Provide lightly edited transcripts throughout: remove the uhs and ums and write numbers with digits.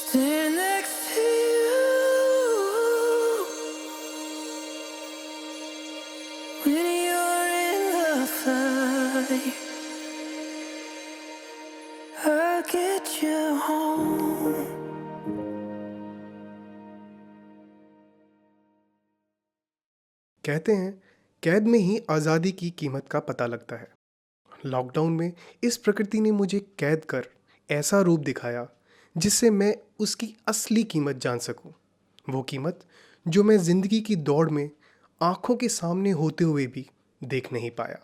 Stand next to you when you're in the fight. I'll get you home. कहते हैं कैद में ही आज़ादी की कीमत का पता लगता है। लॉकडाउन में इस प्रकृति ने मुझे कैद कर ऐसा रूप दिखाया जिससे मैं उसकी असली कीमत जान सकूं। वो कीमत जो मैं ज़िंदगी की दौड़ में आंखों के सामने होते हुए भी देख नहीं पाया।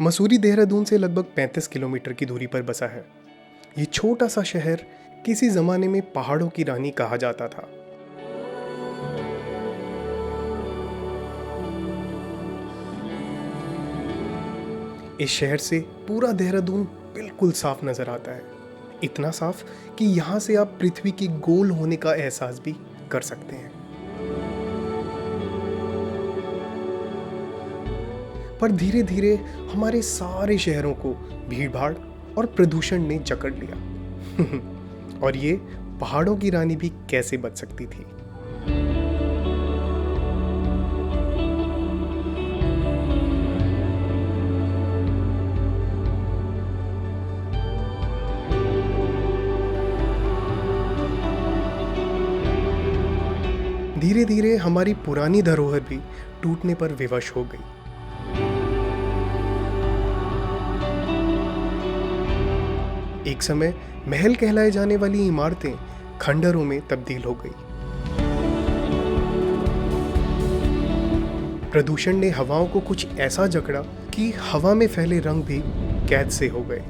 मसूरी देहरादून से लगभग 35 किलोमीटर की दूरी पर बसा है। ये छोटा सा शहर किसी ज़माने में पहाड़ों की रानी कहा जाता था। इस शहर से पूरा देहरादून बिल्कुल साफ नज़र आता है। इतना साफ कि यहाँ से आप पृथ्वी के गोल होने का एहसास भी कर सकते हैं। पर धीरे धीरे हमारे सारे शहरों को भीड़भाड़ और प्रदूषण ने जकड़ लिया। और ये पहाड़ों की रानी भी कैसे बच सकती थी। धीरे धीरे हमारी पुरानी धरोहर भी टूटने पर विवश हो गई। एक समय महल कहलाए जाने वाली इमारतें खंडरों में तब्दील हो गई। प्रदूषण ने हवाओं को कुछ ऐसा जकड़ा कि हवा में फैले रंग भी कैद से हो गए।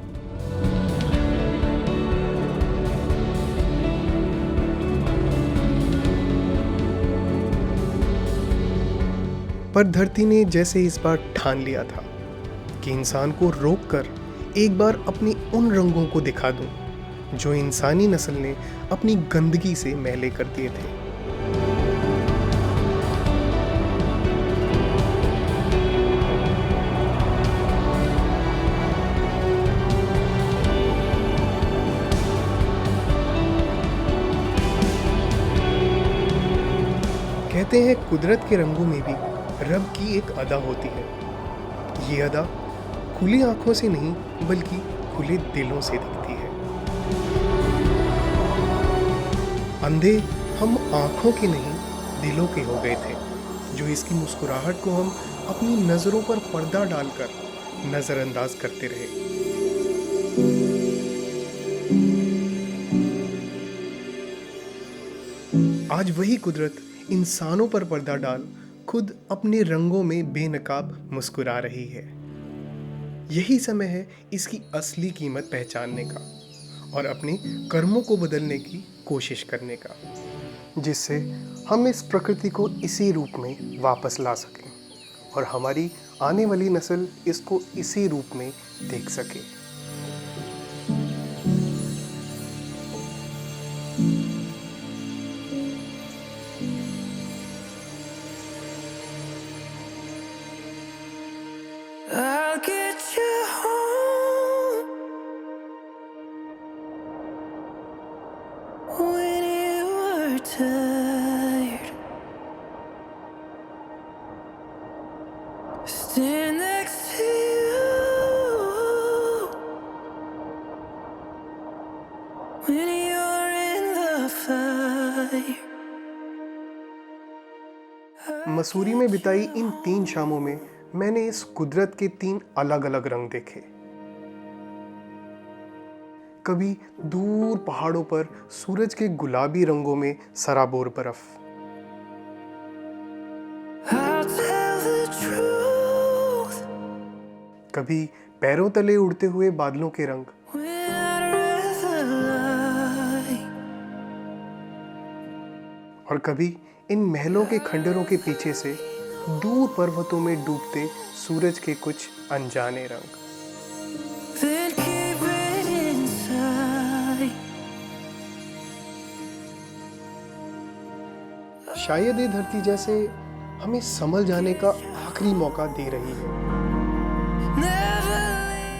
पर धरती ने जैसे इस बार ठान लिया था कि इंसान को रोककर एक बार अपनी उन रंगों को दिखा दूं जो इंसानी नस्ल ने अपनी गंदगी से मैले कर दिए थे। कहते हैं कुदरत के रंगों में भी रब की एक अदा होती है। ये अदा खुली आंखों से नहीं बल्कि खुले दिलों से दिखती है। अंधे हम आंखों के नहीं दिलों के हो गए थे, जो इसकी मुस्कुराहट को हम अपनी नज़रों पर पर्दा डालकर नज़रअंदाज करते रहे। आज वही कुदरत इंसानों पर पर्दा डाल खुद अपने रंगों में बेनकाब मुस्कुरा रही है। यही समय है इसकी असली कीमत पहचानने का और अपने कर्मों को बदलने की कोशिश करने का, जिससे हम इस प्रकृति को इसी रूप में वापस ला सकें और हमारी आने वाली नस्ल इसको इसी रूप में देख सके। I'll get you home when you are tired. Stand next to you when you're in the fight. Mussoorie में बिताई इन 3 शामों में मैंने इस कुदरत के 3 अलग अलग रंग देखे। कभी दूर पहाड़ों पर सूरज के गुलाबी रंगों में सराबोर बर्फ, I'll tell the truth कभी पैरों तले उड़ते हुए बादलों के रंग, when I'd rather lie. और कभी इन महलों के खंडरों के पीछे से दूर पर्वतों में डूबते सूरज के कुछ अनजाने रंग। Then शायद ये धरती जैसे हमें संभल जाने का आखिरी मौका दे रही है,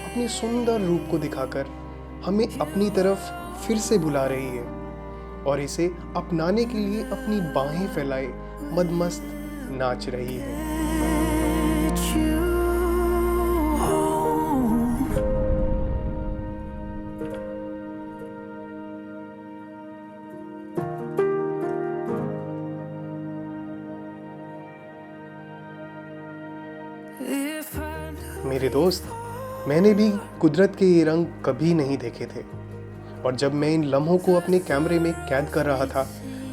अपने सुंदर रूप को दिखाकर हमें अपनी तरफ फिर से बुला रही है और इसे अपनाने के लिए अपनी बाहें फैलाए मदमस्त नाच रही है। मेरे दोस्त, मैंने भी कुदरत के ये रंग कभी नहीं देखे थे और जब मैं इन लम्हों को अपने कैमरे में कैद कर रहा था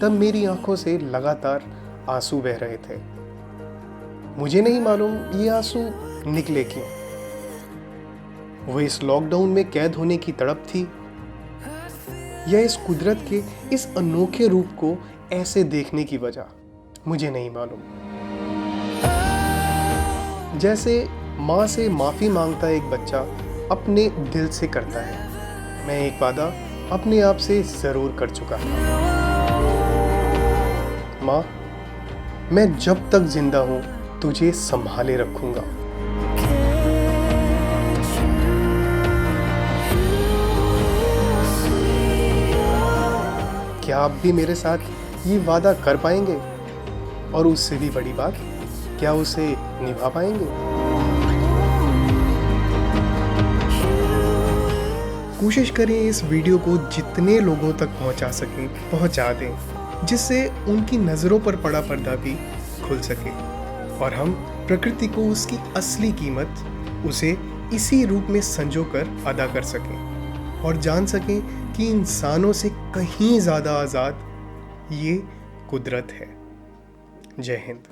तब मेरी आंखों से लगातार आंसू बह रहे थे। मुझे नहीं मालूम ये आंसू निकले क्यों। वो इस लॉकडाउन में कैद होने की तड़प थी या इस कुदरत के इस अनोखे रूप को ऐसे देखने की वजह, मुझे नहीं मालूम। जैसे माँ से माफ़ी मांगता एक बच्चा अपने दिल से करता है, मैं एक वादा अपने आप से ज़रूर कर चुका हूँ। माँ, मैं जब तक जिंदा हूँ तुझे संभाले रखूँगा। क्या आप भी मेरे साथ ये वादा कर पाएंगे? और उससे भी बड़ी बात, क्या उसे निभा पाएंगे? कोशिश करें इस वीडियो को जितने लोगों तक पहुंचा सकें पहुंचा दें, जिससे उनकी नज़रों पर पड़ा पर्दा भी खुल सके और हम प्रकृति को उसकी असली कीमत, उसे इसी रूप में संजोकर अदा कर सकें और जान सकें कि इंसानों से कहीं ज़्यादा आज़ाद ये कुदरत है। जय हिंद।